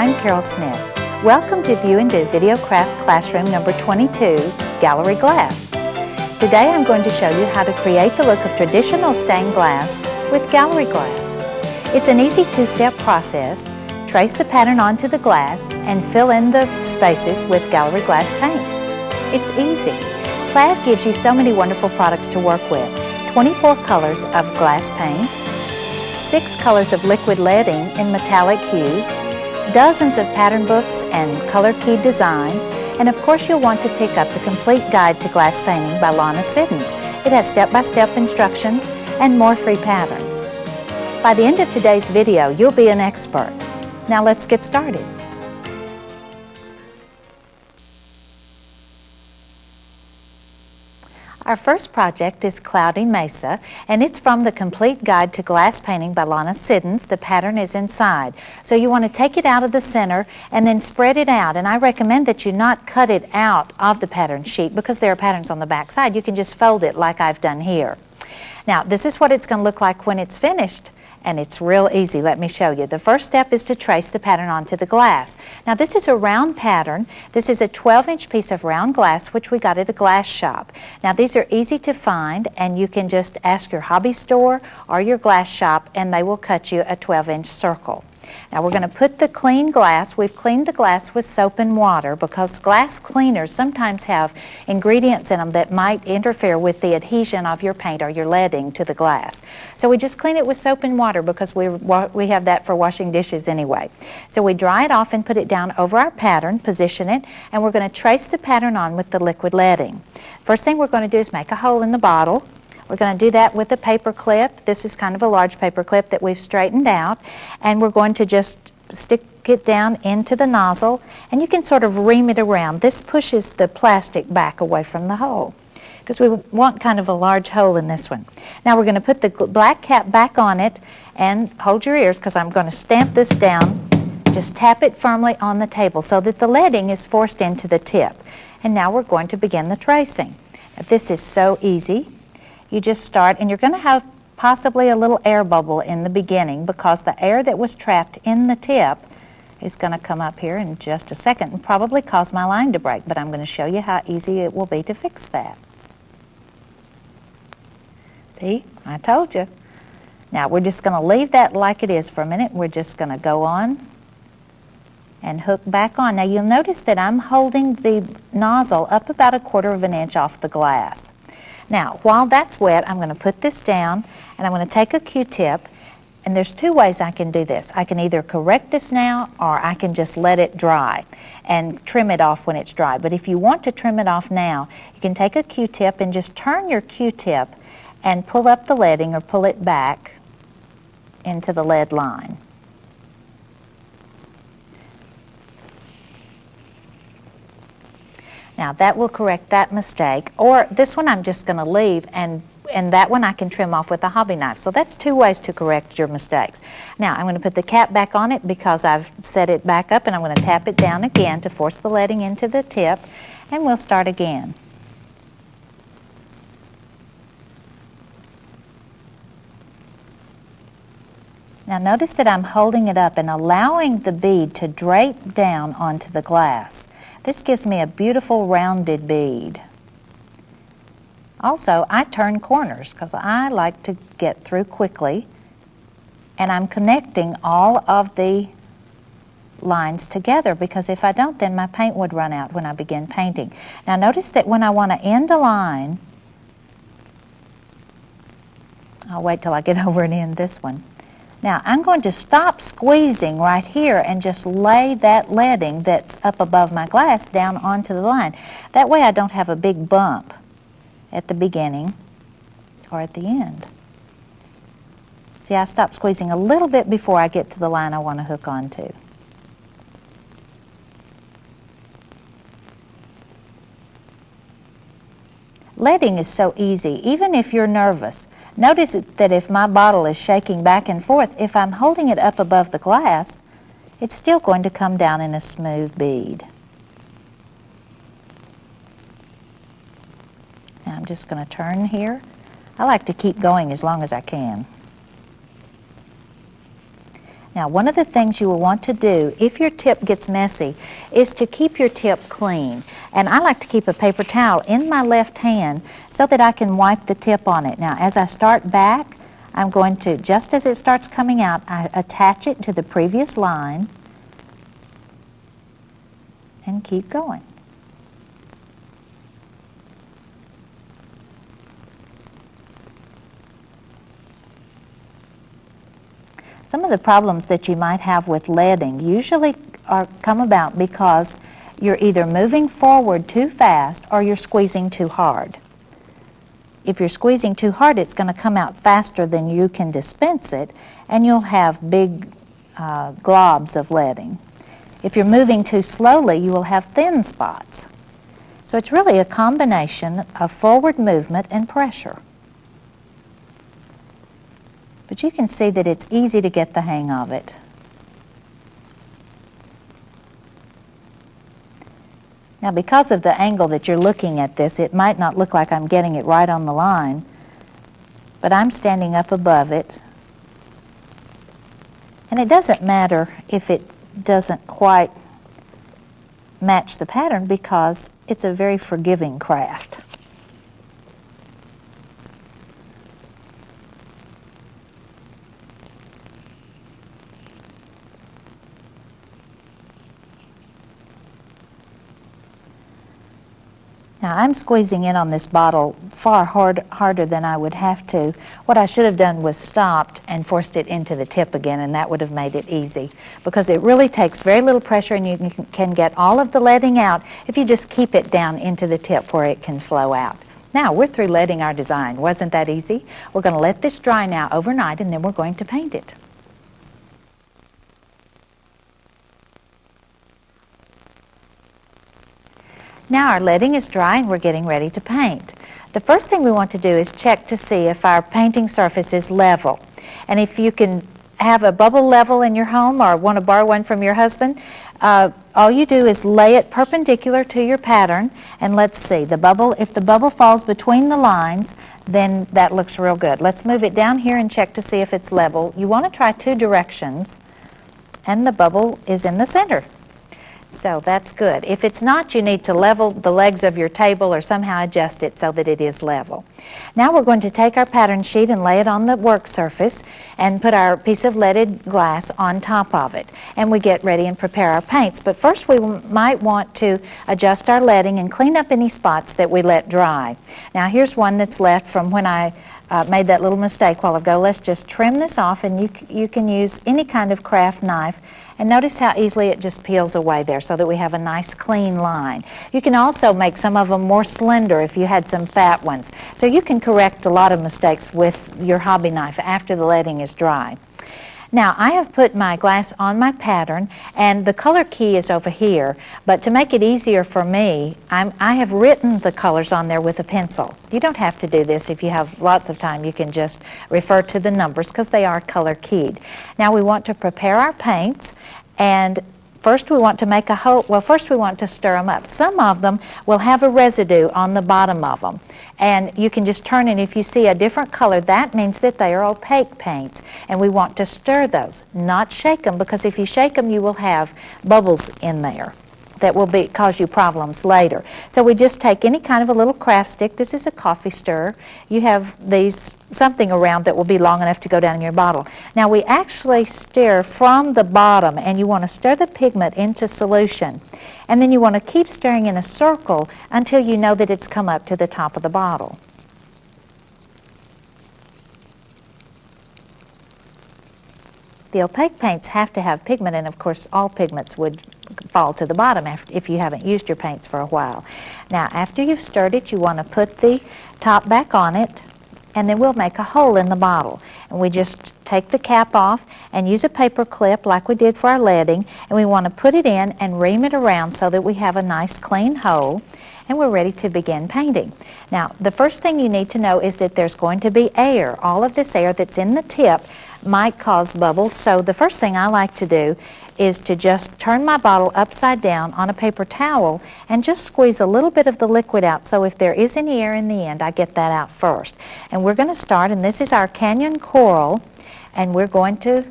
I'm Carol Smith. Welcome to View into VideoCraft Classroom number 22, Gallery Glass. Today I'm going to show you how to create the look of traditional stained glass with gallery glass. It's an easy two-step process. Trace the pattern onto the glass and fill in the spaces with gallery glass paint. It's easy. Plaid gives you so many wonderful products to work with. 24 colors of glass paint, 6 colors of liquid leading in metallic hues, dozens of pattern books and color key designs, and of course you'll want to pick up the Complete Guide to Glass Painting by Lana Siddons. It has step-by-step instructions and more free patterns. By the end of today's video, you'll be an expert. Now let's get started. Our first project is Cloudy Mesa, and it's from the Complete Guide to Glass Painting by Lana Siddons. The pattern is inside. So you want to take it out of the center and then spread it out. And I recommend that you not cut it out of the pattern sheet because there are patterns on the back side. You can just fold it like I've done here. Now, this is what it's going to look like when it's finished. And it's real easy. Let me show you. The first step is to trace the pattern onto the glass. Now this is a round pattern. This is a 12-inch piece of round glass which we got at a glass shop. Now these are easy to find, and you can just ask your hobby store or your glass shop and they will cut you a 12-inch circle. Now we're going to put the clean glass. We've cleaned the glass with soap and water because glass cleaners sometimes have ingredients in them that might interfere with the adhesion of your paint or your leading to the glass. So we just clean it with soap and water because we have that for washing dishes anyway. So we dry it off and put it down over our pattern, position it, and we're going to trace the pattern on with the liquid leading. First thing we're going to do is make a hole in the bottle. We're going to do that with a paper clip. This is kind of a large paper clip that we've straightened out, and we're going to just stick it down into the nozzle, and you can sort of ream it around. This pushes the plastic back away from the hole because we want kind of a large hole in this one. Now we're going to put the black cap back on it, and hold your ears because I'm going to stamp this down. Just tap it firmly on the table so that the leading is forced into the tip. And now we're going to begin the tracing. Now, this is so easy. You just start, and you're going to have possibly a little air bubble in the beginning because the air that was trapped in the tip is going to come up here in just a second and probably cause my line to break, but I'm going to show you how easy it will be to fix that. See, I told you. Now we're just going to leave that like it is for a minute. We're just going to go on and hook back on. Now you'll notice that I'm holding the nozzle up about 1/4 inch off the glass. Now, while that's wet, I'm going to put this down, and I'm going to take a Q-tip, and there's 2 ways I can do this. I can either correct this now, or I can just let it dry and trim it off when it's dry. But if you want to trim it off now, you can take a Q-tip and just turn your Q-tip and pull up the leading or pull it back into the lead line. Now that will correct that mistake, or this one I'm just going to leave, and that one I can trim off with a hobby knife. So that's 2 ways to correct your mistakes. Now I'm going to put the cap back on it because I've set it back up, and I'm going to tap it down again to force the leading into the tip, and we'll start again. Now notice that I'm holding it up and allowing the bead to drape down onto the glass. This gives me a beautiful rounded bead. Also, I turn corners because I like to get through quickly, and I'm connecting all of the lines together because if I don't, then my paint would run out when I begin painting. Now notice that when I want to end a line, I'll wait till I get over and end this one. Now I'm going to stop squeezing right here and just lay that leading that's up above my glass down onto the line. That way I don't have a big bump at the beginning or at the end. See, I stop squeezing a little bit before I get to the line I want to hook onto. Leading is so easy, even if you're nervous. Notice that if my bottle is shaking back and forth, if I'm holding it up above the glass, it's still going to come down in a smooth bead. Now I'm just going to turn here. I like to keep going as long as I can. Now, one of the things you will want to do if your tip gets messy is to keep your tip clean. And I like to keep a paper towel in my left hand so that I can wipe the tip on it. Now, as I start back, I'm going to, just as it starts coming out, I attach it to the previous line and keep going. Some of the problems that you might have with leading usually come about because you're either moving forward too fast or you're squeezing too hard. If you're squeezing too hard, it's going to come out faster than you can dispense it, and you'll have big globs of leading. If you're moving too slowly, you will have thin spots. So it's really a combination of forward movement and pressure. But you can see that it's easy to get the hang of it. Now, because of the angle that you're looking at this, it might not look like I'm getting it right on the line, but I'm standing up above it. And it doesn't matter if it doesn't quite match the pattern because it's a very forgiving craft. Now, I'm squeezing in on this bottle far harder than I would have to. What I should have done was stopped and forced it into the tip again, and that would have made it easy, because it really takes very little pressure, and you can get all of the leading out if you just keep it down into the tip where it can flow out. Now, we're through leading our design. Wasn't that easy? We're going to let this dry now overnight, and then we're going to paint it. Now our leading is dry and we're getting ready to paint. The first thing we want to do is check to see if our painting surface is level. And if you can have a bubble level in your home or want to borrow one from your husband, all you do is lay it perpendicular to your pattern, and let's see, if the bubble falls between the lines, then that looks real good. Let's move it down here and check to see if it's level. You want to try two directions, and the bubble is in the center. So that's good. If it's not, you need to level the legs of your table or somehow adjust it so that it is level. Now we're going to take our pattern sheet and lay it on the work surface and put our piece of leaded glass on top of it. And we get ready and prepare our paints. But first we might want to adjust our leading and clean up any spots that we let dry. Now here's one that's left from when I made that little mistake a while ago. Let's just trim this off, and you can use any kind of craft knife. And notice how easily it just peels away there so that we have a nice clean line. You can also make some of them more slender if you had some fat ones. So you can correct a lot of mistakes with your hobby knife after the leading is dry. Now I have put my glass on my pattern, and the color key is over here, but to make it easier for me, I have written the colors on there with a pencil. You don't have to do this. If you have lots of time, you can just refer to the numbers because they are color keyed. Now we want to prepare our paints, and first we want to make a hole. Well, first we want to stir them up. Some of them will have a residue on the bottom of them, and you can just turn it. If you see a different color, that means that they are opaque paints, and we want to stir those, not shake them, because if you shake them you will have bubbles in there that will cause you problems later. So we just take any kind of a little craft stick. This is a coffee stirrer. You have something around that will be long enough to go down in your bottle. Now we actually stir from the bottom, and you want to stir the pigment into solution. And then you want to keep stirring in a circle until you know that it's come up to the top of the bottle. The opaque paints have to have pigment, and of course all pigments would fall to the bottom if you haven't used your paints for a while. Now after you've stirred it, you want to put the top back on it, and then we'll make a hole in the bottle. And we just take the cap off and use a paper clip like we did for our leading, and we want to put it in and ream it around so that we have a nice clean hole, and we're ready to begin painting. Now the first thing you need to know is that there's going to be air. All of this air that's in the tip might cause bubbles, so the first thing I like to do is to just turn my bottle upside down on a paper towel and just squeeze a little bit of the liquid out, so if there is any air in the end, I get that out first. And we're going to start, and this is our Canyon Coral, and we're going to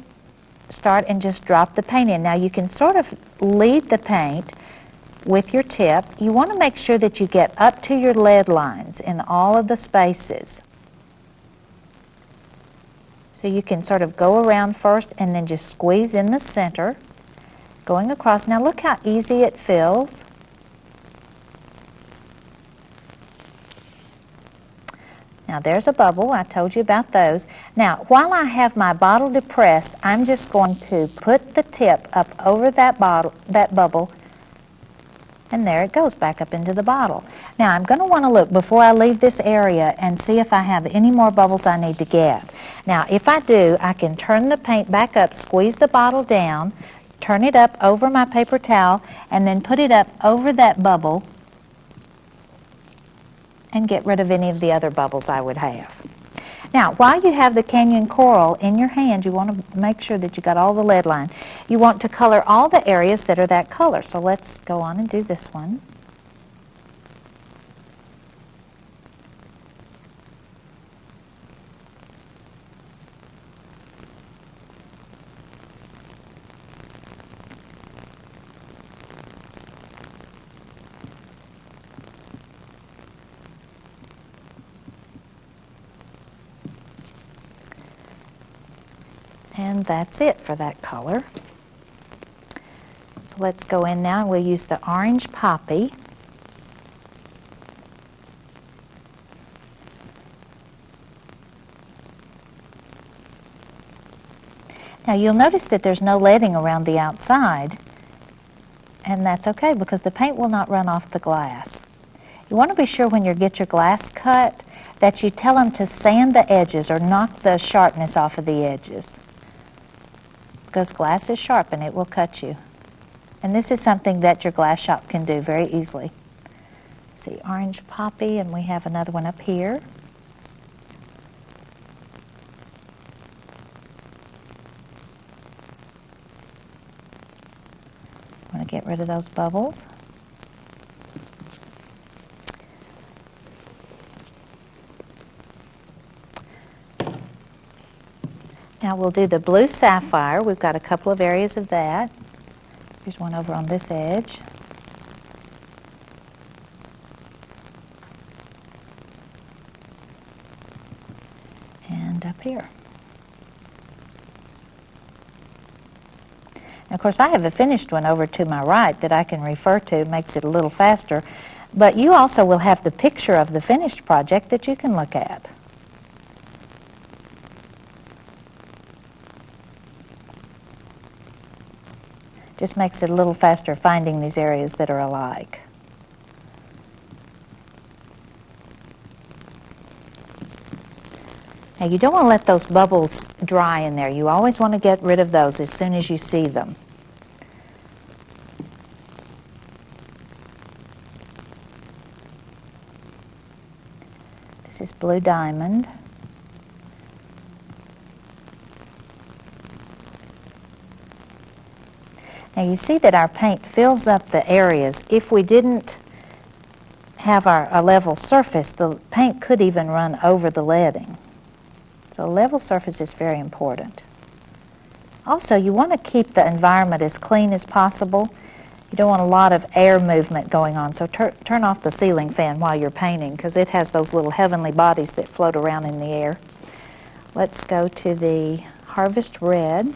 start and just drop the paint in. Now you can sort of lead the paint with your tip. You want to make sure that you get up to your lead lines in all of the spaces. So you can sort of go around first and then just squeeze in the center, going across. Now look how easy it feels. Now there's a bubble. I told you about those. Now while I have my bottle depressed, I'm just going to put the tip up over that bubble, and there it goes back up into the bottle. Now I'm going to want to look before I leave this area and see if I have any more bubbles I need to get. Now if I do, I can turn the paint back up, squeeze the bottle down, turn it up over my paper towel, and then put it up over that bubble and get rid of any of the other bubbles I would have. Now, while you have the Canyon Coral in your hand, you want to make sure that you got all the lead line. You want to color all the areas that are that color. So let's go on and do this one. And that's it for that color. So let's go in now and we'll use the orange poppy. Now you'll notice that there's no leading around the outside, and that's okay because the paint will not run off the glass. You want to be sure when you get your glass cut that you tell them to sand the edges or knock the sharpness off of the edges, because glass is sharp and it will cut you. And this is something that your glass shop can do very easily. See, orange poppy, and we have another one up here. I want to get rid of those bubbles. Now we'll do the blue sapphire. We've got a couple of areas of that. Here's one over on this edge. And up here. And of course I have a finished one over to my right that I can refer to. It makes it a little faster. But you also will have the picture of the finished project that you can look at. Just makes it a little faster finding these areas that are alike. Now you don't want to let those bubbles dry in there. You always want to get rid of those as soon as you see them. This is blue diamond. Now you see that our paint fills up the areas. If we didn't have a level surface, the paint could even run over the leading. So a level surface is very important. Also, you want to keep the environment as clean as possible. You don't want a lot of air movement going on, so turn off the ceiling fan while you're painting because it has those little heavenly bodies that float around in the air. Let's go to the Harvest Red.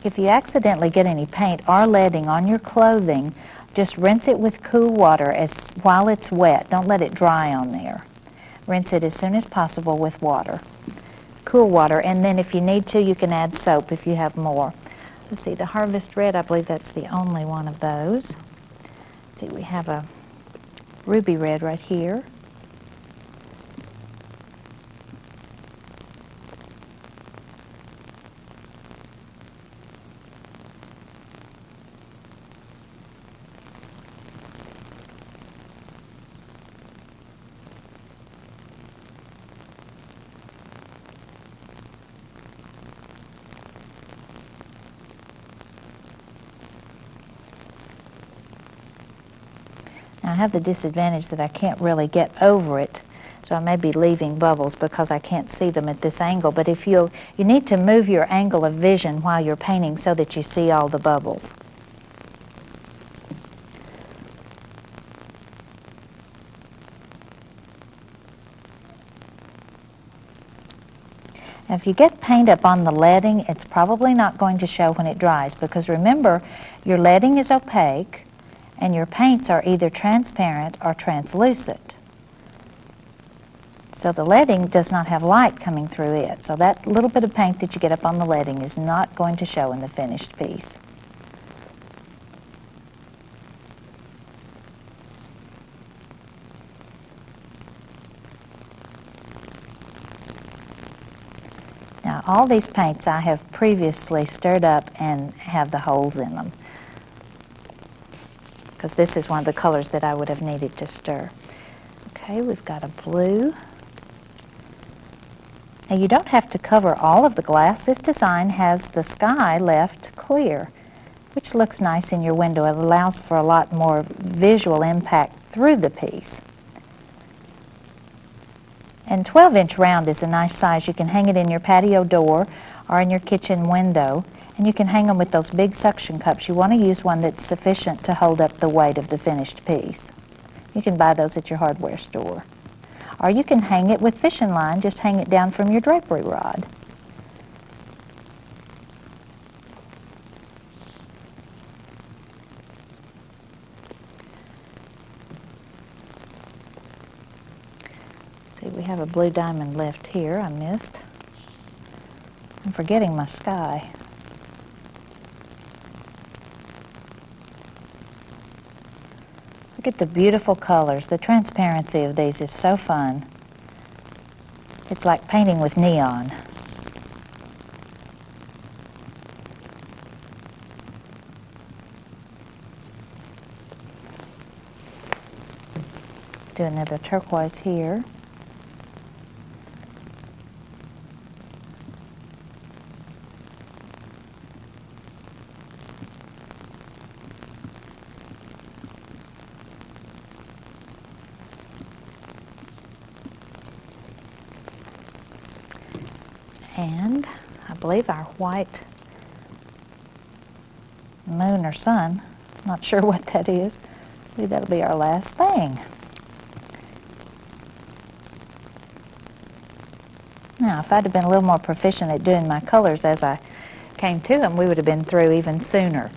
If you accidentally get any paint or leading on your clothing, just rinse it with cool water while it's wet. Don't let it dry on there. Rinse it as soon as possible with water, cool water, and then if you need to, you can add soap if you have more. Let's see, the Harvest Red, I believe that's the only one of those. Let's see, we have a ruby red right here. Now I have the disadvantage that I can't really get over it, so I may be leaving bubbles because I can't see them at this angle, but if you need to move your angle of vision while you're painting so that you see all the bubbles. Now, if you get paint up on the leading, it's probably not going to show when it dries, because remember, your leading is opaque and your paints are either transparent or translucent. So the leading does not have light coming through it. So that little bit of paint that you get up on the leading is not going to show in the finished piece. Now all these paints I have previously stirred up and have the holes in them, because this is one of the colors that I would have needed to stir. Okay, we've got a blue. Now you don't have to cover all of the glass. This design has the sky left clear, which looks nice in your window. It allows for a lot more visual impact through the piece. And 12-inch round is a nice size. You can hang it in your patio door or in your kitchen window, and you can hang them with those big suction cups. You want to use one that's sufficient to hold up the weight of the finished piece. You can buy those at your hardware store. Or you can hang it with fishing line, just hang it down from your drapery rod. See, we have a blue diamond left here I missed. I'm forgetting my sky. Look at the beautiful colors. The transparency of these is so fun. It's like painting with neon. Do another turquoise here. And I believe our white moon or sun, not sure what that is. Maybe that'll be our last thing. Now, if I'd have been a little more proficient at doing my colors as I came to them, we would have been through even sooner.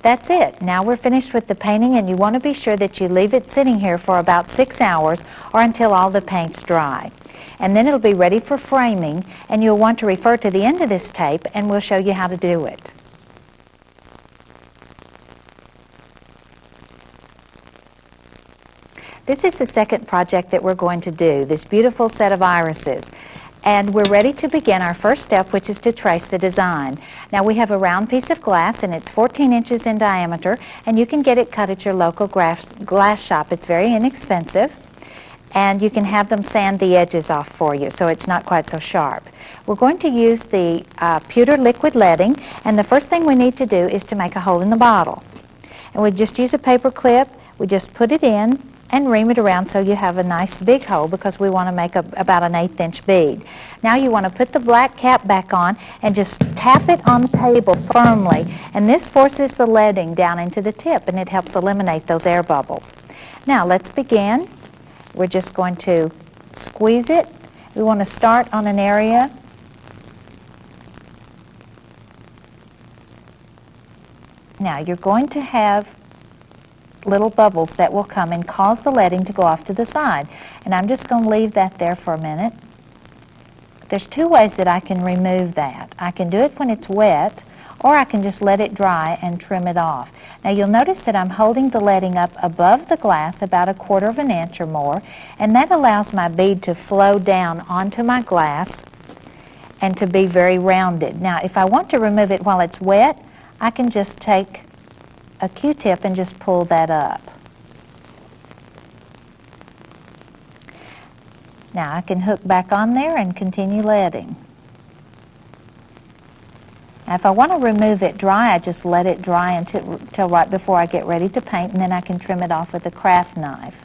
That's it. Now we're finished with the painting, and you want to be sure that you leave it sitting here for about 6 hours or until all the paint's dry. And then it'll be ready for framing, and you'll want to refer to the end of this tape, and we'll show you how to do it. This is the second project that we're going to do, this beautiful set of irises. And we're ready to begin our first step, which is to trace the design. Now we have a round piece of glass, and it's 14 inches in diameter, and you can get it cut at your local glass shop. It's very inexpensive, and you can have them sand the edges off for you so it's not quite so sharp. We're going to use the pewter liquid leading, and the first thing we need to do is to make a hole in the bottle. And we just use a paper clip, we just put it in and ream it around so you have a nice big hole, because we want to make about an 1/8 inch bead. Now you want to put the black cap back on and just tap it on the table firmly, and this forces the leading down into the tip, and it helps eliminate those air bubbles. Now let's begin. We're just going to squeeze it. We want to start on an area Now you're going to have little bubbles that will come and cause the leading to go off to the side. And I'm just going to leave that there for a minute. There's two ways that I can remove that. I can do it when it's wet, or I can just let it dry and trim it off. Now you'll notice that I'm holding the leading up above the glass about 1/4 of an inch or more, and that allows my bead to flow down onto my glass and to be very rounded. Now if I want to remove it while it's wet, I can just take a Q-tip and just pull that up. Now I can hook back on there and continue leading. Now if I want to remove it dry, I just let it dry until right before I get ready to paint, and then I can trim it off with a craft knife.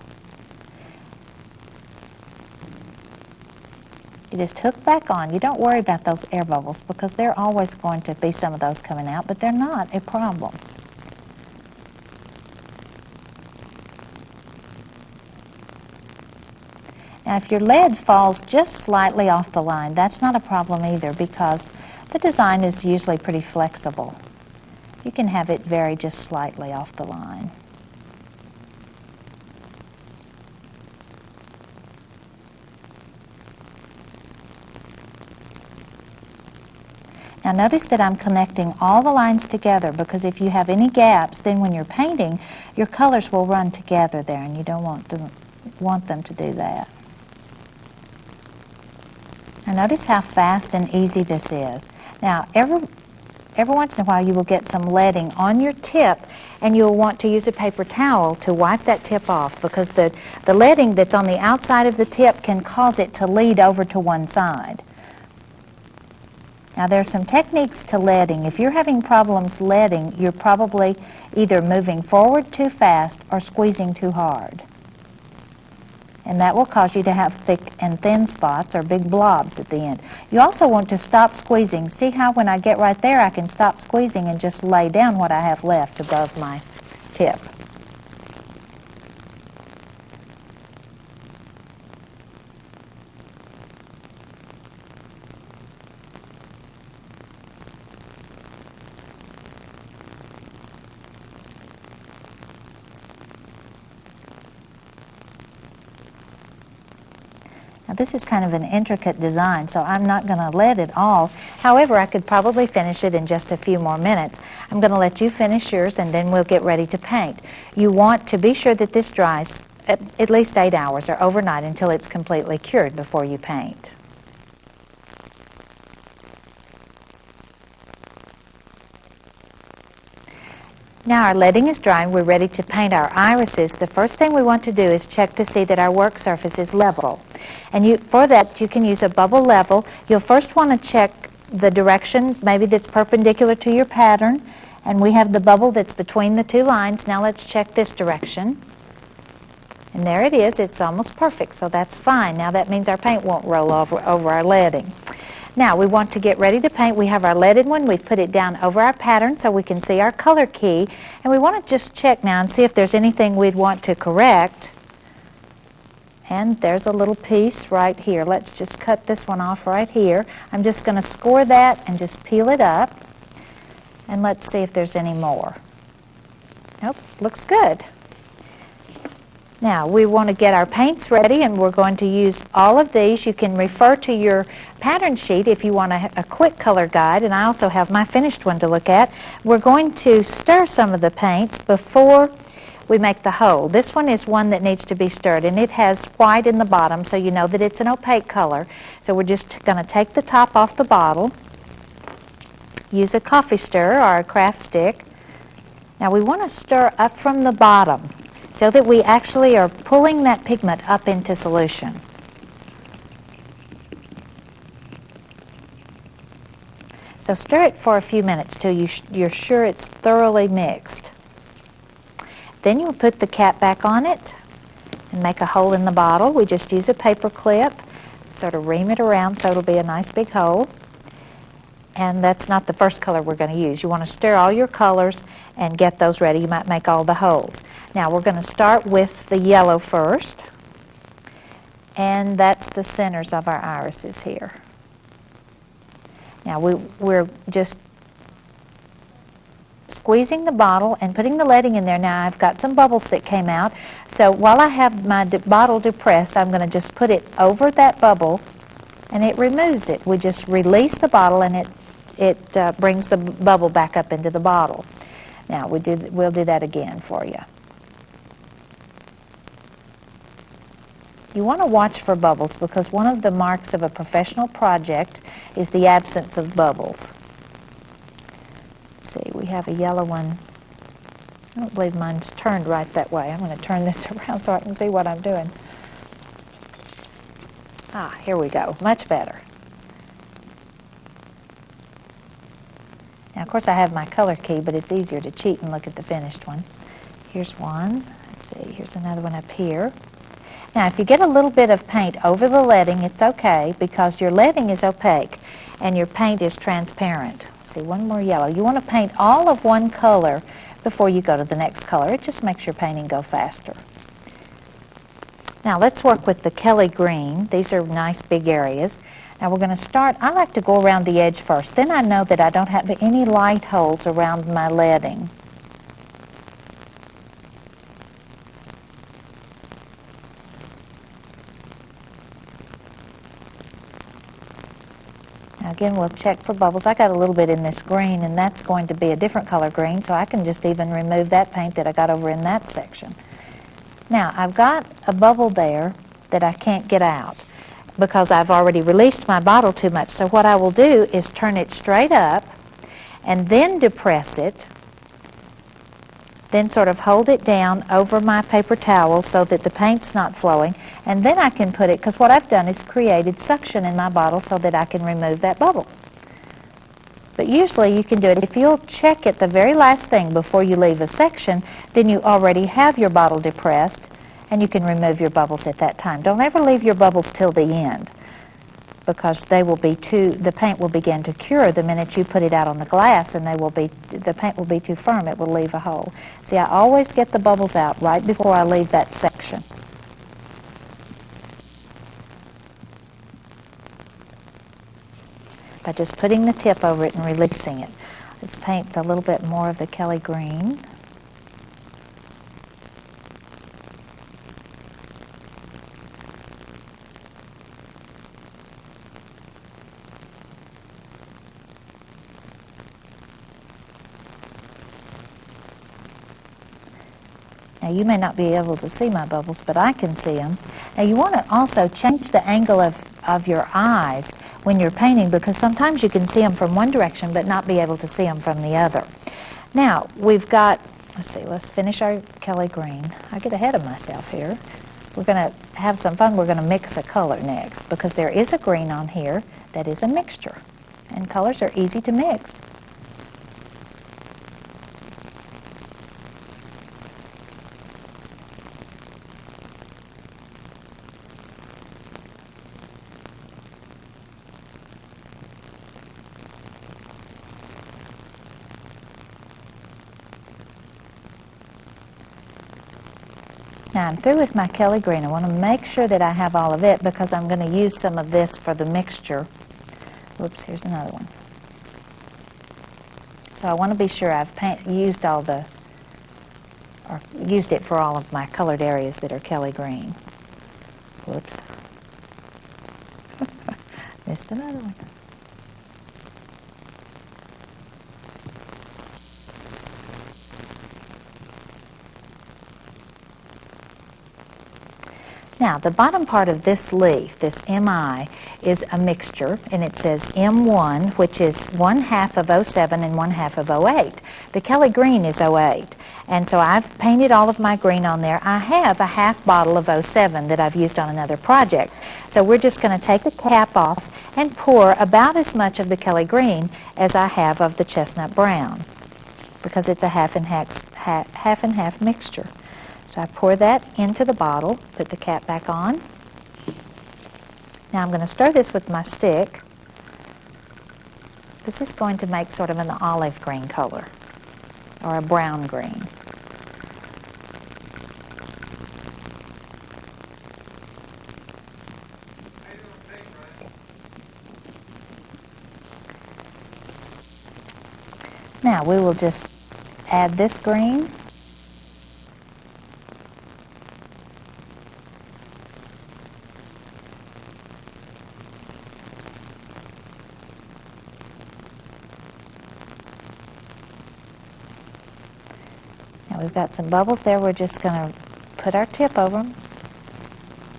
You just hook back on. You don't worry about those air bubbles because they're always going to be some of those coming out, but they're not a problem. Now if your lead falls just slightly off the line, that's not a problem either because the design is usually pretty flexible. You can have it vary just slightly off the line. Now notice that I'm connecting all the lines together because if you have any gaps, then when you're painting, your colors will run together there, and you don't want them to do that. Now notice how fast and easy this is. Now every once in a while you will get some leading on your tip, and you'll want to use a paper towel to wipe that tip off because the leading that's on the outside of the tip can cause it to lead over to one side. Now there's some techniques to leading. If you're having problems leading, you're probably either moving forward too fast or squeezing too hard. And that will cause you to have thick and thin spots or big blobs at the end. You also want to stop squeezing. See how when I get right there I can stop squeezing and just lay down what I have left above my tip. Now this is kind of an intricate design, so I'm not going to lead it all. However, I could probably finish it in just a few more minutes. I'm going to let you finish yours, and then we'll get ready to paint. You want to be sure that this dries at least 8 hours or overnight until it's completely cured before you paint. Now our leading is dry and we're ready to paint our irises. The first thing we want to do is check to see that our work surface is level. And for that you can use a bubble level. You'll first want to check the direction maybe that's perpendicular to your pattern, and we have the bubble that's between the two lines. Now let's check this direction. And there it is. It's almost perfect, so that's fine. Now that means our paint won't roll over our leading. Now we want to get ready to paint. We have our leaded one. We've put it down over our pattern so we can see our color key. And we want to just check now and see if there's anything we'd want to correct. And there's a little piece right here. Let's just cut this one off right here. I'm just going to score that and just peel it up. And let's see if there's any more. Nope, looks good. Now we want to get our paints ready, and we're going to use all of these. You can refer to your pattern sheet if you want a quick color guide, and I also have my finished one to look at. We're going to stir some of the paints before we make the hole. This one is one that needs to be stirred, and it has white in the bottom, so you know that it's an opaque color. So we're just going to take the top off the bottle, use a coffee stirrer or a craft stick. Now we want to stir up from the bottom so that we actually are pulling that pigment up into solution. So stir it for a few minutes till you're sure it's thoroughly mixed. Then you'll put the cap back on it and make a hole in the bottle. We just use a paper clip, sort of ream it around so it'll be a nice big hole. And that's not the first color we're going to use. You want to stir all your colors and get those ready. You might make all the holes. Now we're going to start with the yellow first, and that's the centers of our irises here. Now we're just squeezing the bottle and putting the leading in there. Now I've got some bubbles that came out, so while I have my bottle depressed, I'm going to just put it over that bubble and it removes it. We just release the bottle and it brings the bubble back up into the bottle. Now we'll do that again for you. You want to watch for bubbles because one of the marks of a professional project is the absence of bubbles. Let's see, we have a yellow one. I don't believe mine's turned right that way. I'm going to turn this around so I can see what I'm doing. Ah, here we go. Much better. Now, of course, I have my color key, but it's easier to cheat and look at the finished one. Here's one. Let's see. Here's another one up here. Now, if you get a little bit of paint over the leading, it's okay because your leading is opaque and your paint is transparent. Let's see, one more yellow. You want to paint all of one color before you go to the next color. It just makes your painting go faster. Now let's work with the Kelly green. These are nice big areas. Now we're going to start, I like to go around the edge first. Then I know that I don't have any light holes around my leading. Now again, we'll check for bubbles. I got a little bit in this green, and that's going to be a different color green, so I can just even remove that paint that I got over in that section. Now, I've got a bubble there that I can't get out because I've already released my bottle too much. So what I will do is turn it straight up and then depress it, then sort of hold it down over my paper towel so that the paint's not flowing, and then I can put it, because what I've done is created suction in my bottle so that I can remove that bubble. But usually you can do it. If you'll check it the very last thing before you leave a section, then you already have your bottle depressed and you can remove your bubbles at that time. Don't ever leave your bubbles till the end because the paint will begin to cure the minute you put it out on the glass, and the paint will be too firm. It will leave a hole. See, I always get the bubbles out right before I leave that section. By just putting the tip over it and releasing it. Let's paint a little bit more of the Kelly green. Now you may not be able to see my bubbles, but I can see them. Now you want to also change the angle of your eyes when you're painting, because sometimes you can see them from one direction but not be able to see them from the other. Now we've got, let's finish our Kelly green. I get ahead of myself here. We're going to have some fun. We're going to mix a color next because there is a green on here that is a mixture, and colors are easy to mix. Now I'm through with my Kelly green. I want to make sure that I have all of it because I'm going to use some of this for the mixture. Whoops, here's another one. So I want to be sure I've used it for all of my colored areas that are Kelly green. Whoops. Missed another one. Now, the bottom part of this leaf, this MI, is a mixture, and it says M1, which is 1/2 of 07 and 1/2 of 08. The Kelly green is 08, and so I've painted all of my green on there. I have a half bottle of 07 that I've used on another project. So we're just going to take the cap off and pour about as much of the Kelly green as I have of the chestnut brown, because it's a half and half mixture. So I pour that into the bottle, put the cap back on. Now I'm going to stir this with my stick. This is going to make sort of an olive green color, or a brown green. Now we will just add this green. Now we've got some bubbles there. We're just going to put our tip over them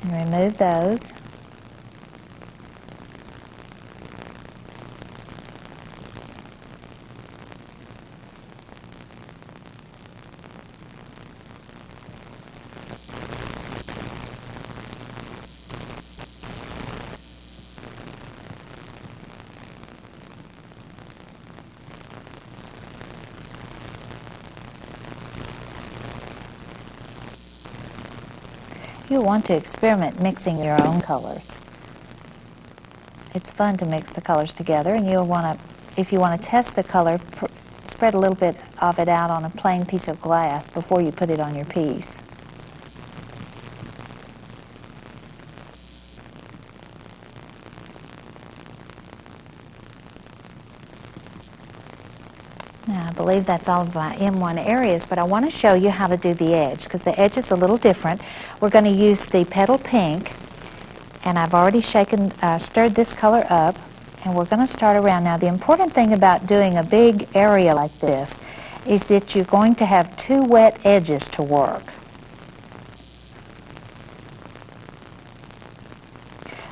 and remove those. You want to experiment mixing your own colors. It's fun to mix the colors together, and you'll want to, if you want to test the color, spread a little bit of it out on a plain piece of glass before you put it on your piece. Now, I believe that's all of my M1 areas, but I want to show you how to do the edge, because the edge is a little different. We're going to use the petal pink, and I've already stirred this color up, and we're going to start around. Now, the important thing about doing a big area like this is that you're going to have two wet edges to work.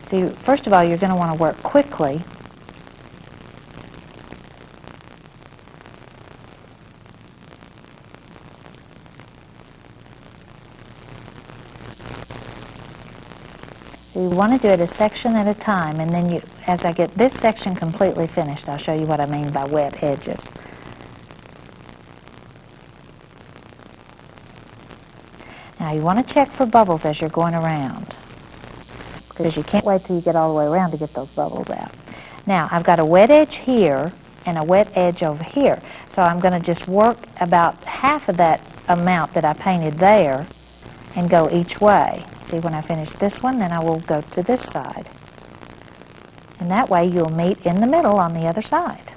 So first of all, you're going to want to work quickly. So you want to do it a section at a time, and then as I get this section completely finished, I'll show you what I mean by wet edges. Now you want to check for bubbles as you're going around, because you can't wait till you get all the way around to get those bubbles out. Now I've got a wet edge here and a wet edge over here, so I'm going to just work about half of that amount that I painted there and go each way. See, when I finish this one, then I will go to this side. And that way you'll meet in the middle on the other side.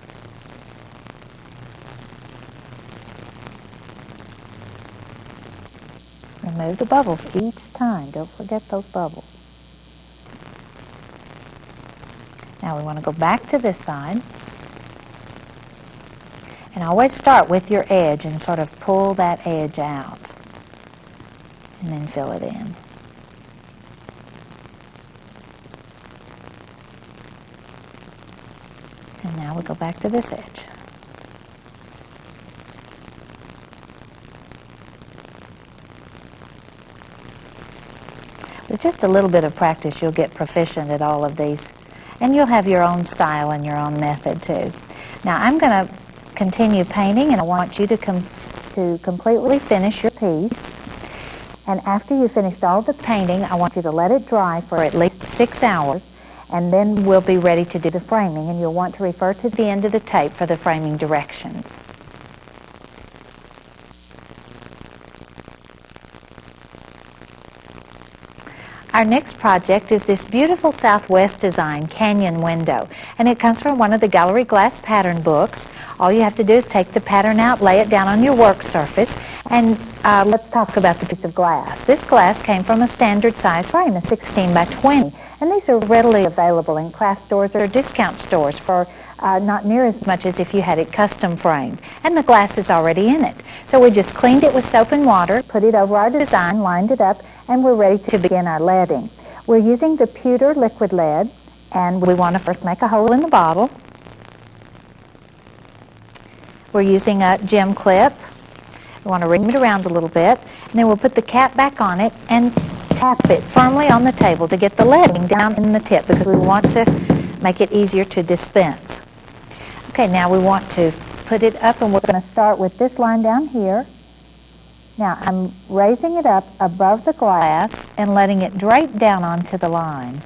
Remove the bubbles each time. Don't forget those bubbles. Now we want to go back to this side. And always start with your edge and sort of pull that edge out. And then fill it in. And now we go back to this edge. With just a little bit of practice, you'll get proficient at all of these. And you'll have your own style and your own method, too. Now, I'm going to continue painting, and I want you to completely finish your piece. And after you've finished all the painting, I want you to let it dry for at least 6 hours. And then we'll be ready to do the framing, and you'll want to refer to the end of the tape for the framing directions. Our next project is this beautiful Southwest design canyon window, and it comes from one of the Gallery Glass pattern books. All you have to do is take the pattern out, lay it down on your work surface, and let's talk about the piece of glass. This glass came from a standard size frame, a 16 by 20. And these are readily available in craft stores or discount stores for not near as much as if you had it custom framed. And the glass is already in it. So we just cleaned it with soap and water, put it over our design, lined it up, and we're ready to begin our leading. We're using the pewter liquid lead, and we want to first make a hole in the bottle. We're using a gem clip. We want to ring it around a little bit, and then we'll put the cap back on it and tap it firmly on the table to get the leading down in the tip, because we want to make it easier to dispense. Okay, now we want to put it up, and we're going to start with this line down here. Now I'm raising it up above the glass and letting it drape down onto the line.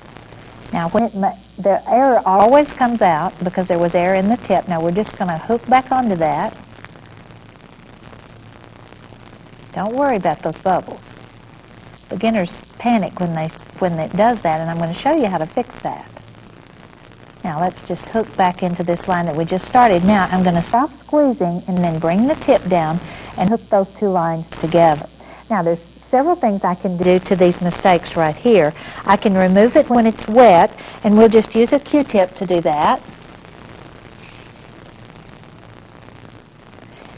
Now when the air always comes out because there was air in the tip. Now we're just going to hook back onto that. Don't worry about those bubbles. Beginners panic when it does that, and I'm going to show you how to fix that. Now let's just hook back into this line that we just started. Now I'm going to stop squeezing and then bring the tip down and hook those two lines together. Now there's several things I can do to these mistakes right here. I can remove it when it's wet, and we'll just use a Q-tip to do that.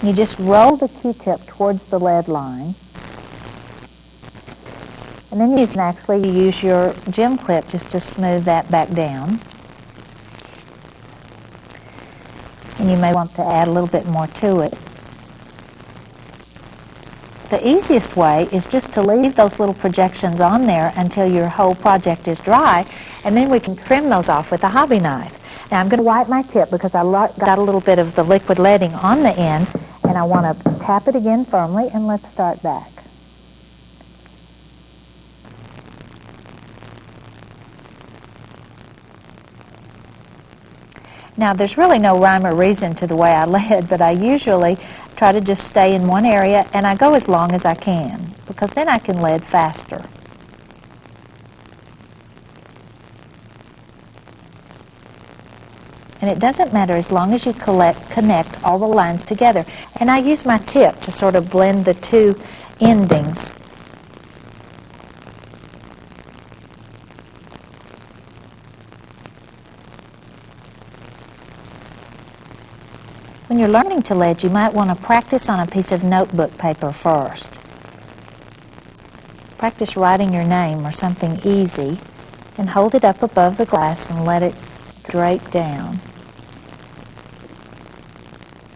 You just roll the Q-tip towards the lead line. And then you can actually use your gem clip just to smooth that back down. And you may want to add a little bit more to it. The easiest way is just to leave those little projections on there until your whole project is dry, and then we can trim those off with a hobby knife. Now I'm going to wipe my tip because I got a little bit of the liquid leading on the end, and I want to tap it again firmly, and let's start back. Now there's really no rhyme or reason to the way I lead, but I usually try to just stay in one area, and I go as long as I can, because then I can lead faster. And it doesn't matter as long as you connect all the lines together. And I use my tip to sort of blend the two endings. When you're learning to lead, you might want to practice on a piece of notebook paper first. Practice writing your name or something easy, and hold it up above the glass and let it drape down.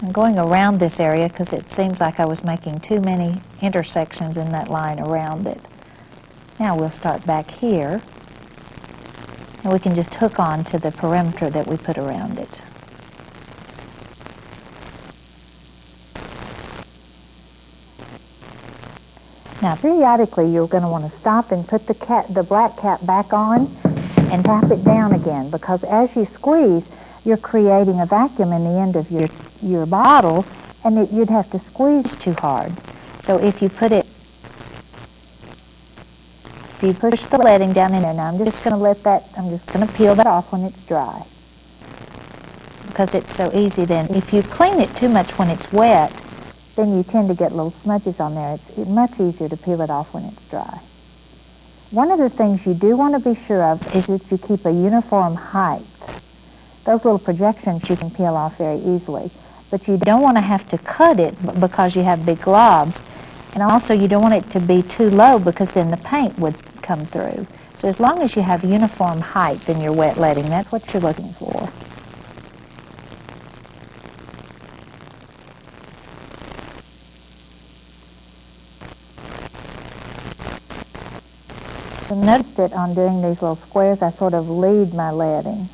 I'm going around this area because it seems like I was making too many intersections in that line around it. Now we'll start back here, and we can just hook on to the perimeter that we put around it. Now periodically you're going to want to stop and put the black cap back on and tap it down again, because as you squeeze, you're creating a vacuum in the end of your bottle, and you'd have to squeeze too hard. So if you push the leading down in there, now I'm just going to peel that off when it's dry, because it's so easy then. If you clean it too much when it's wet, then you tend to get little smudges on there. It's much easier to peel it off when it's dry. One of the things you do want to be sure of is that you keep a uniform height. Those little projections you can peel off very easily, but you don't want to have to cut it because you have big globs, and also you don't want it to be too low because then the paint would come through. So as long as you have uniform height in your wet leading, that's what you're looking for. Notice that on doing these little squares, I sort of lead my leading,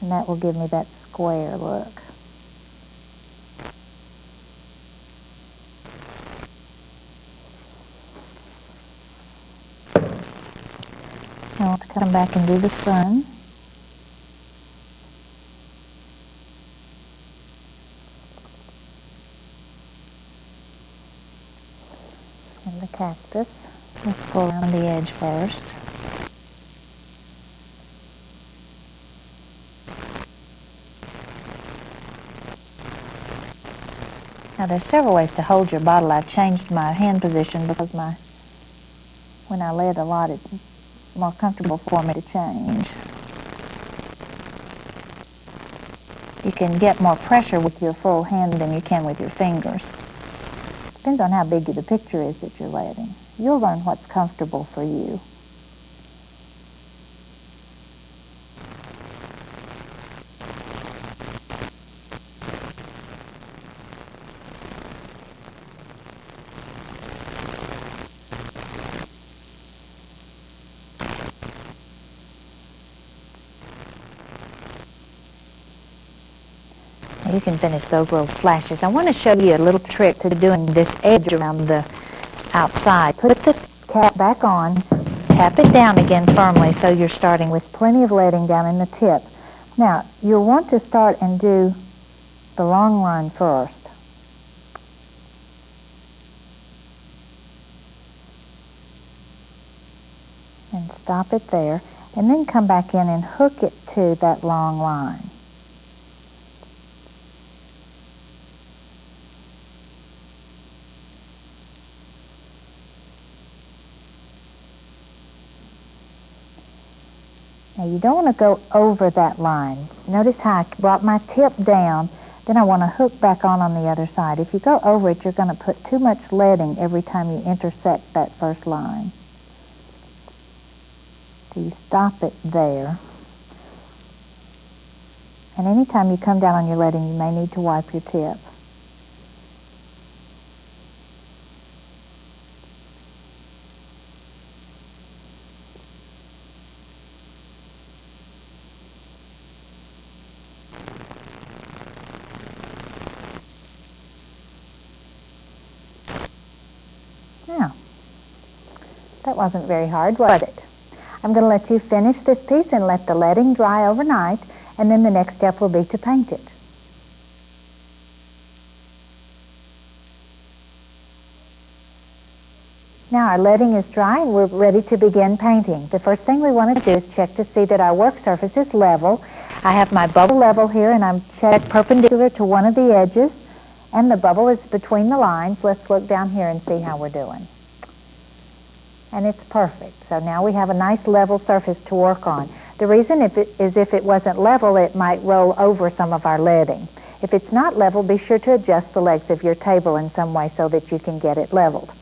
and that will give me that square look. Now let's come back and do the sun. And the cactus. Let's go around the edge first. Now there's several ways to hold your bottle. I've changed my hand position because when I lead a lot, it's more comfortable for me to change. You can get more pressure with your full hand than you can with your fingers. Depends on how big the picture is that you're leading. You'll learn what's comfortable for you. You can finish those little slashes. I want to show you a little trick to doing this edge around the outside. Put the cap back on, tap it down again firmly so you're starting with plenty of leading down in the tip. Now, you'll want to start and do the long line first. And stop it there, and then come back in and hook it to that long line. Now you don't want to go over that line. Notice how I brought my tip down Then I want to hook back on the other side. If you go over it, you're going to put too much leading every time you intersect that first line. So you stop it there. And anytime you come down on your leading, you may need to wipe your tip. Now, that wasn't very hard, was it? I'm going to let you finish this piece and let the leading dry overnight, and then the next step will be to paint it. Now our leading is dry and we're ready to begin painting. The first thing we want to do is check to see that our work surface is level. I have my bubble level here and I'm checked perpendicular to one of the edges, and the bubble is between the lines. Let's look down here and see how we're doing. And it's perfect. So now we have a nice level surface to work on. The reason is if it wasn't level, it might roll over some of our leading. If it's not level, be sure to adjust the legs of your table in some way so that you can get it leveled.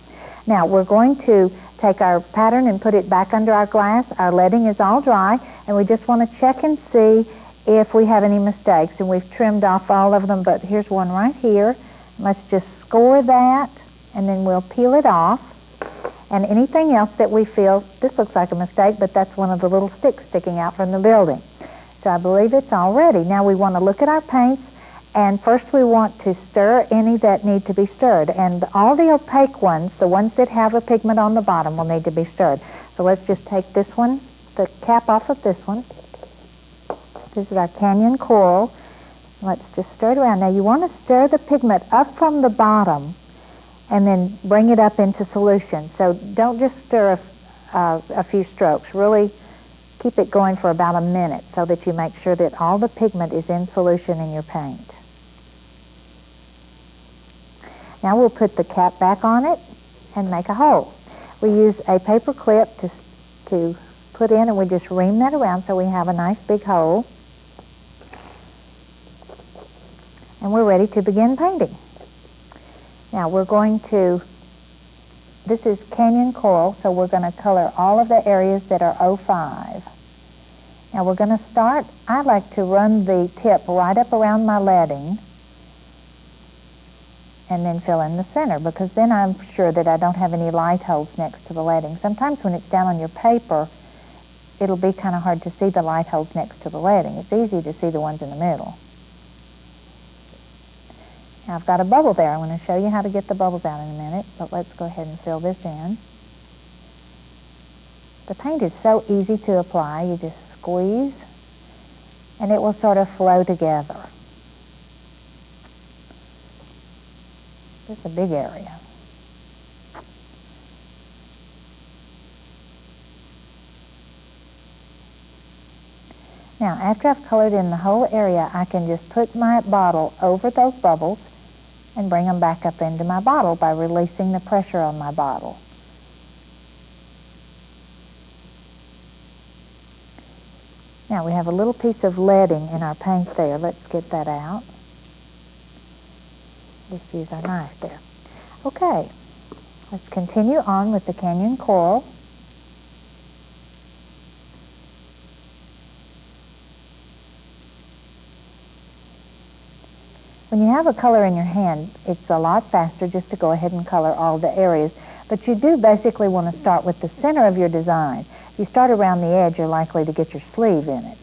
Now we're going to take our pattern and put it back under our glass. Our leading is all dry, and we just want to check and see if we have any mistakes. And we've trimmed off all of them, but here's one right here. Let's just score that, and then we'll peel it off. And anything else that we feel, this looks like a mistake, but that's one of the little sticks sticking out from the building. So I believe it's all ready. Now we want to look at our paints, and first we want to stir any that need to be stirred. And all the opaque ones, the ones that have a pigment on the bottom, will need to be stirred. So let's just take this one, the cap off of this one. This is our Canyon Coral. Let's just stir it around. Now you want to stir the pigment up from the bottom and then bring it up into solution. So don't just stir a few strokes. Really keep it going for about a minute so that you make sure that all the pigment is in solution in your paint. Now we'll put the cap back on it and make a hole. We use a paper clip to put in, and we just ream that around so we have a nice big hole. And we're ready to begin painting. Now we're going to, this is Canyon Coral, so we're going to color all of the areas that are 05. Now we're going to start, I like to run the tip right up around my leading and then fill in the center, because then I'm sure that I don't have any light holes next to the leading. Sometimes when it's down on your paper, it'll be kind of hard to see the light holes next to the leading. It's easy to see the ones in the middle. Now I've got a bubble there. I'm going to show you how to get the bubbles out in a minute, but let's go ahead and fill this in. The paint is so easy to apply. You just squeeze, and it will sort of flow together. It's a big area. Now, after I've colored in the whole area, I can just put my bottle over those bubbles and bring them back up into my bottle by releasing the pressure on my bottle. Now we have a little piece of leading in our paint there. Let's get that out. Just use our knife there. Okay, let's continue on with the Canyon Coral. When you have a color in your hand, it's a lot faster just to go ahead and color all the areas. But you do basically want to start with the center of your design. If you start around the edge, you're likely to get your sleeve in it.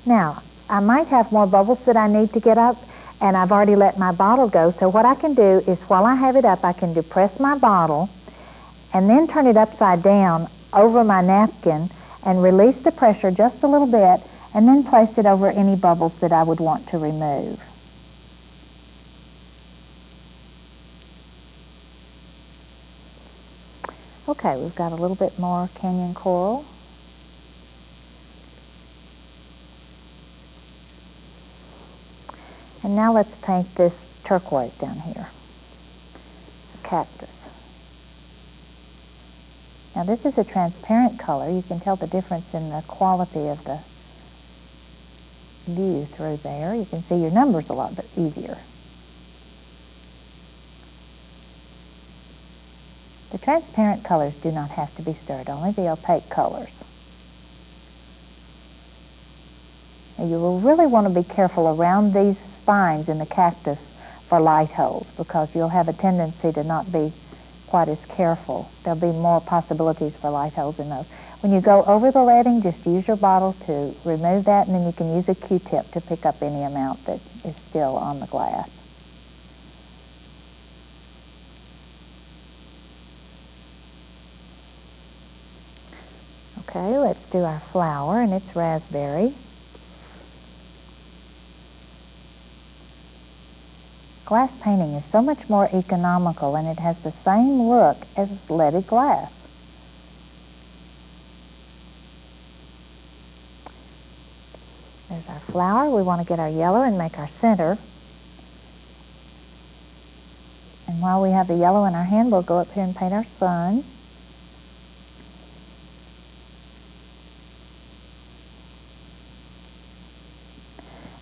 Now, I might have more bubbles that I need to get up, and I've already let my bottle go. So what I can do is, while I have it up, I can depress my bottle and then turn it upside down over my napkin and release the pressure just a little bit, and then place it over any bubbles that I would want to remove. Okay, we've got a little bit more Canyon Coral. And now let's paint this turquoise down here, a cactus. Now this is a transparent color. You can tell the difference in the quality of the view through there. You can see your numbers a lot bit easier. The transparent colors do not have to be stirred, only the opaque colors. And you will really want to be careful around these spines in the cactus for light holes, because you'll have a tendency to not be quite as careful. There'll be more possibilities for light holes in those. When you go over the leading, just use your bottle to remove that, and then you can use a Q-tip to pick up any amount that is still on the glass. Okay, let's do our flower, and it's raspberry. Glass painting is so much more economical, and it has the same look as leaded glass. There's our flower. We want to get our yellow and make our center. And while we have the yellow in our hand, we'll go up here and paint our sun.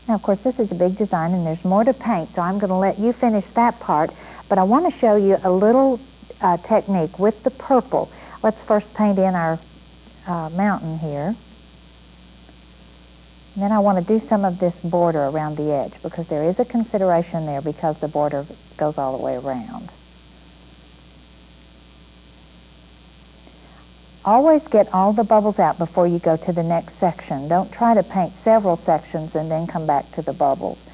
Now, of course, this is a big design, and there's more to paint, so I'm going to let you finish that part. But I want to show you a little technique with the purple. Let's first paint in our mountain here. And then I want to do some of this border around the edge, because there is a consideration there because the border goes all the way around. Always get all the bubbles out before you go to the next section. Don't try to paint several sections and then come back to the bubbles.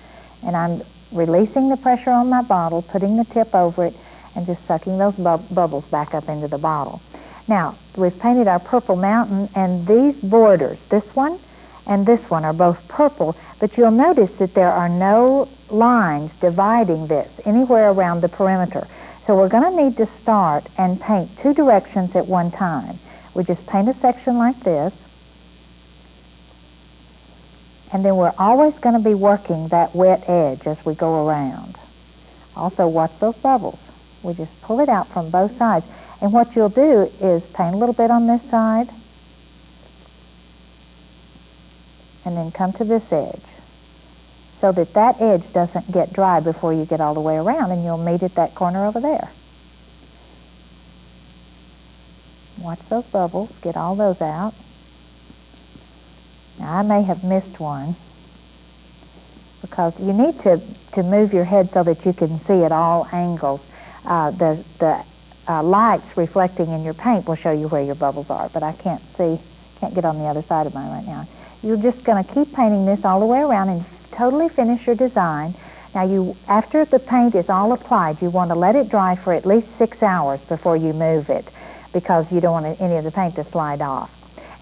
And I'm releasing the pressure on my bottle, putting the tip over it, and just sucking those bubbles back up into the bottle. Now, we've painted our purple mountain, and these borders, this one and this one, are both purple, but you'll notice that there are no lines dividing this anywhere around the perimeter. So we're going to need to start and paint two directions at one time. We just paint a section like this, and then we're always going to be working that wet edge as we go around. Also, watch those bubbles. We just pull it out from both sides, and what you'll do is paint a little bit on this side, and then come to this edge, so that that edge doesn't get dry before you get all the way around, and you'll meet at that corner over there. Watch those bubbles, get all those out. Now, I may have missed one, because you need to move your head so that you can see at all angles. The lights reflecting in your paint will show you where your bubbles are, but I can't get on the other side of mine right now. You're just going to keep painting this all the way around and totally finish your design. Now, after the paint is all applied, you want to let it dry for at least 6 hours before you move it, because you don't want any of the paint to slide off.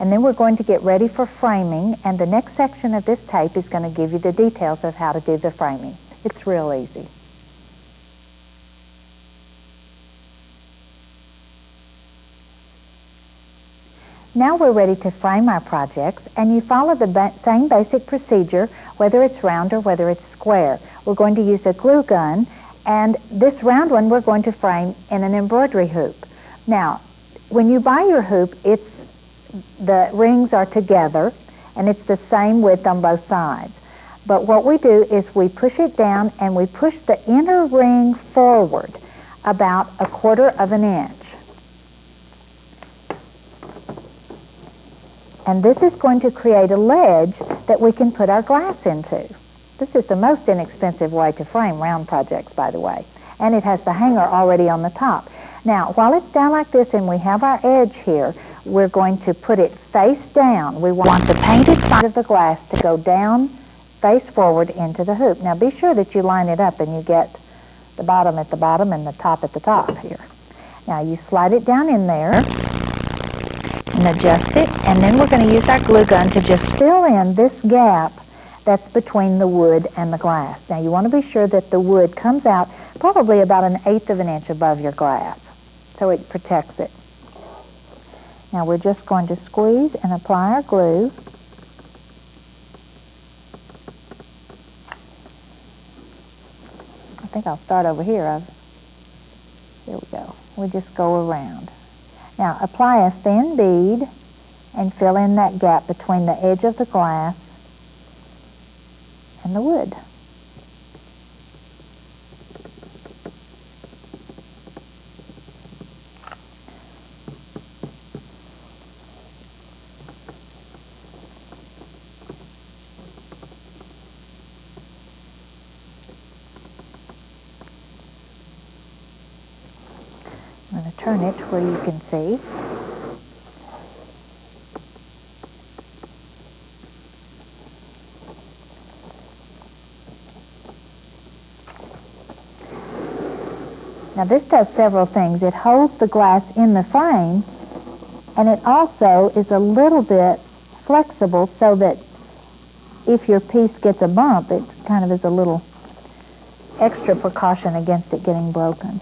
And then we're going to get ready for framing, and the next section of this tape is going to give you the details of how to do the framing. It's real easy. Now we're ready to frame our projects, and you follow the same basic procedure, whether it's round or whether it's square. We're going to use a glue gun, and this round one we're going to frame in an embroidery hoop. Now, when you buy your hoop, the rings are together, and it's the same width on both sides. But what we do is we push it down, and we push the inner ring forward about 1/4 of an inch. And this is going to create a ledge that we can put our glass into. This is the most inexpensive way to frame round projects, by the way. And it has the hanger already on the top. Now, while it's down like this and we have our edge here, we're going to put it face down. We want the painted side of the glass to go down, face forward into the hoop. Now, be sure that you line it up and you get the bottom at the bottom and the top at the top here. Now, you slide it down in there and adjust it, and then we're going to use our glue gun to just fill in this gap that's between the wood and the glass. Now, you want to be sure that the wood comes out probably about 1/8 of an inch above your glass, so it protects it. Now, we're just going to squeeze and apply our glue. I think I'll start over here. Here we go. We just go around. Now, apply a thin bead and fill in that gap between the edge of the glass and the wood. I'm going to turn it where you can see. Now this does several things. It holds the glass in the frame, and it also is a little bit flexible so that if your piece gets a bump, it kind of is a little extra precaution against it getting broken.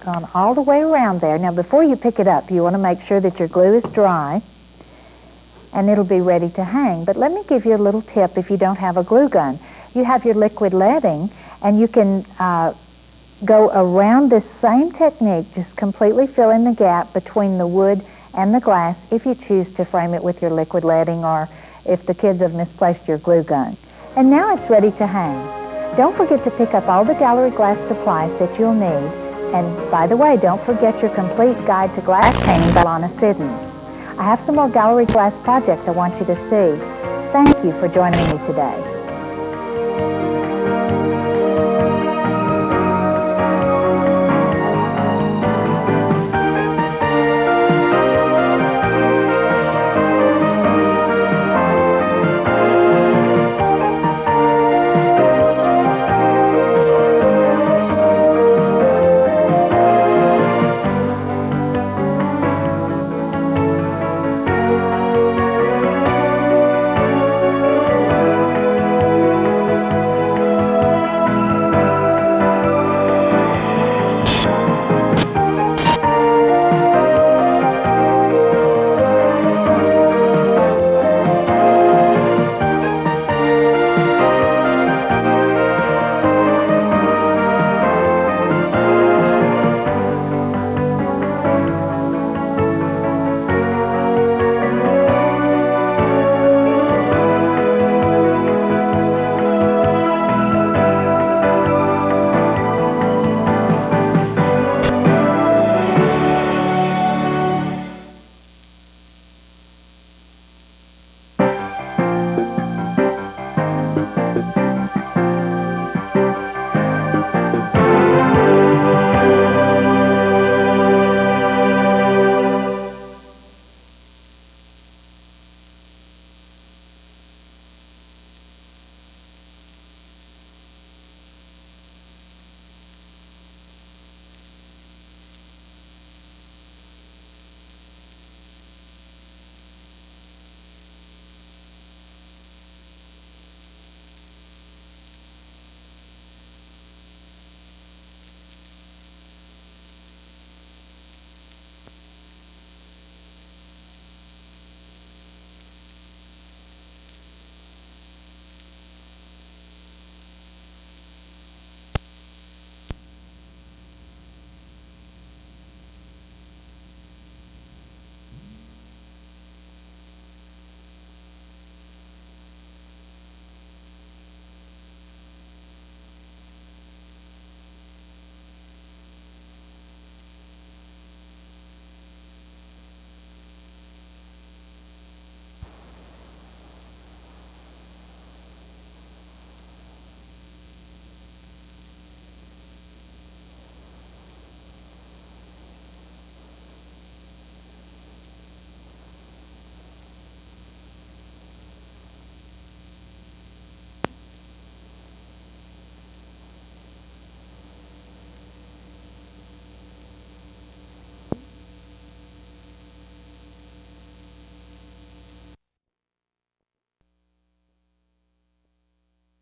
Gone all the way around there. Now before you pick it up, you want to make sure that your glue is dry and it'll be ready to hang. But let me give you a little tip if you don't have a glue gun. You have your liquid leading, and you can go around this same technique, just completely fill in the gap between the wood and the glass if you choose to frame it with your liquid leading, or if the kids have misplaced your glue gun. And now it's ready to hang. Don't forget to pick up all the gallery glass supplies that you'll need. And by the way, don't forget your complete guide to glass painting by Lana Siddons. I have some more gallery glass projects I want you to see. Thank you for joining me today.